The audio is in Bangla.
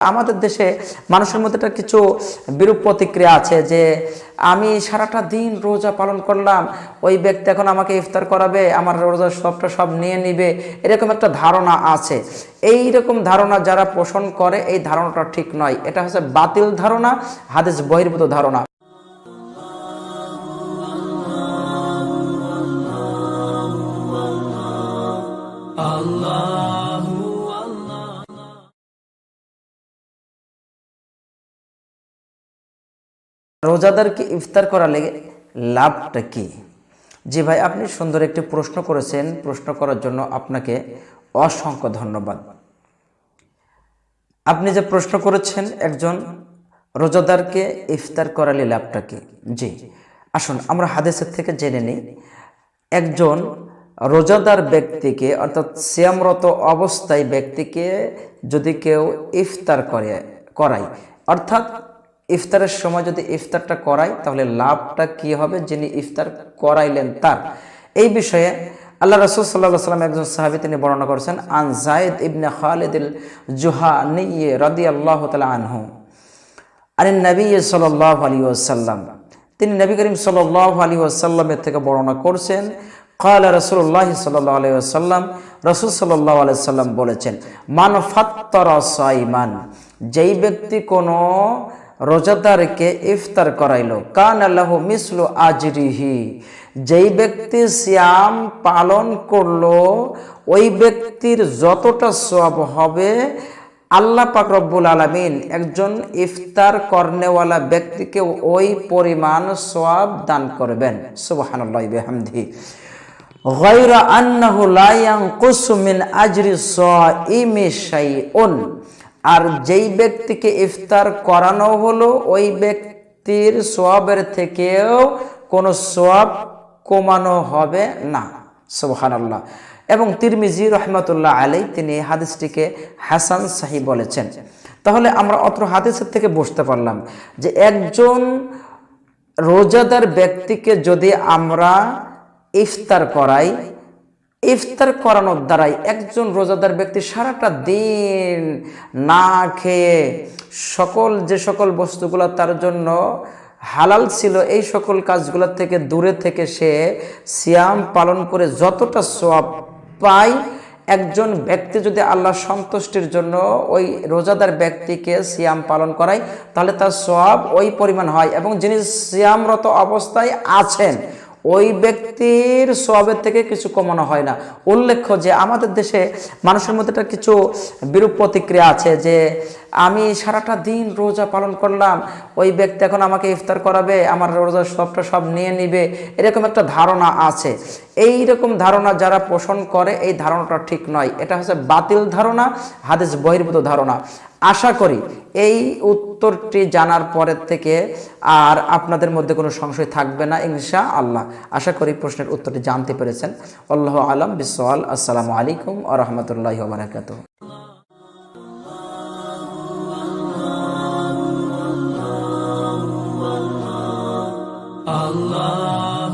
আমাদের দেশে মানুষের মধ্যে একটা কিছু বিরূপ প্রতিক্রিয়া আছে যে আমি সারাটা দিন রোজা পালন করলাম, ওই ব্যক্তি এখন আমাকে ইফতার করাবে, আমার রোজা সব নিয়ে নিবে, এরকম একটা ধারণা আছে। এই রকম ধারণা যারা পোষণ করে এই ধারণাটা ঠিক নয়, এটা হচ্ছে বাতিল ধারণা, হাদিস বহির্ভূত ধারণা। রোজাদারকে ইফতার করা লেগে লাভটা কি? জি ভাই, আপনি সুন্দর একটি প্রশ্ন করেছেন। প্রশ্ন করার জন্য আপনাকে অসংখ্য ধন্যবাদ। আপনি যে প্রশ্ন করেছেন একজন রোজাদারকে ইফতার করালে লাভটা কি, জি আসুন আমরা হাদিসের থেকে জেনে নিই। একজন রোজাদার ব্যক্তিকে অর্থাৎ সিয়ামরত অবস্থায় ব্যক্তিকে যদি কেউ ইফতার করায় অর্থাৎ ইফতারের সময় যদি ইফতারটা করায় তাহলে লাভটা কি হবে যিনি ইফতার করাইলেন তার। এই বিষয়ে আল্লাহ রাসূল সাল্লাল্লাহু আলাইহি ওয়াসাল্লাম একজন সাহাবী তিনি বর্ণনা করেছেন, আন যায়েদ ইবনে খালিদ আল জুহানী রাদিয়াল্লাহু তাআলা আনহু আন নবী সাল্লাল্লাহু আলাইহি ওয়াসাল্লাম, তিনি নবী করিম সাল্লাল্লাহু আলাইহি ওয়াসাল্লামের থেকে বর্ণনা করছেন, ক্বালা রাসূলুল্লাহ সাল্লাল্লাহু আলাইহি ওয়াসাল্লাম, রাসূল সাল্লাল্লাহু আলাইহি ওয়াসাল্লাম বলেছেন, মান ফাত্তারা সাইমান, যেই ব্যক্তি কোনো রোজাদারকে ইফতার করাইলো, কানা লাহু মিসলু আজরিহি, যেই ব্যক্তি সিয়াম পালন করলো ওই ব্যক্তির যতটা সওয়াব হবে আল্লাহ পাক রব্বুল আলামিন একজন ইফতার করনেওয়ালা ব্যক্তিকে ওই পরিমাণ সওয়াব দান করবেন। সুবহানাল্লাহি বিহামদিহি গায়রা আন্নাহু লা ইয়ানকুসু মিন আজরি সাইমি শাইউন, আর যেই ব্যক্তিকে ইফতার করানো হলো ওই ব্যক্তির সওয়াবের থেকেও কোনো সওয়াব কমানো হবে না। সুবহানাল্লাহ। এবং তিরমিজি রাহমাতুল্লাহ আলাইহি তিনি হাদিসটিকে হাসান সহিহ বলেছেন। তাহলে আমরা অত্র হাদিসের থেকে বুঝতে পারলাম যে একজন রোজাদার ব্যক্তিকে যদি আমরা ইফতার করাই, ইফতার করানোর দ্বারাই একজন রোজাদার ব্যক্তি সারাটা দিন না খেয়ে যে সকল বস্তুগুলো তার জন্য হালাল ছিল এই সকল কাজগুলোর থেকে দূরে থেকে সে সিয়াম পালন করে যতটা সওয়াব পায়, একজন ব্যক্তি যদি আল্লাহ সন্তুষ্টির জন্য ওই রোজাদার ব্যক্তিকে সিয়াম পালন করায় তাহলে তার সওয়াব ওই পরিমাণ হয়, এবং যিনি সিয়ামরত অবস্থায় আছেন ওই ব্যক্তির সওয়াবের থেকে কিছু কমানো হয় না। উল্লেখ্য যে আমাদের দেশে মানুষের মধ্যে একটা কিছু বিরূপ প্রতিক্রিয়া আছে যে আমি সারাটা দিন রোজা পালন করলাম, ওই ব্যক্তি এখন আমাকে ইফতার করাবে, আমার রোজা সব নিয়ে নিবে, এরকম একটা ধারণা আছে। এই রকম ধারণা যারা পোষণ করে এই ধারণাটা ঠিক নয়, এটা হচ্ছে বাতিল ধারণা, হাদিস বহির্ভূত ধারণা। আশা করি এই উত্তরটি জানার পরের থেকে আর আপনাদের মধ্যে কোনো সংশয় থাকবে না ইনশাআল্লাহ। আশা করি প্রশ্নের উত্তরটি জানতে পেরেছেন। আল্লাহু আলাম বিসওয়াল। আসসালামু আলাইকুম ওয়া রাহমাতুল্লাহি ওয়া বারাকাতুহু। Allah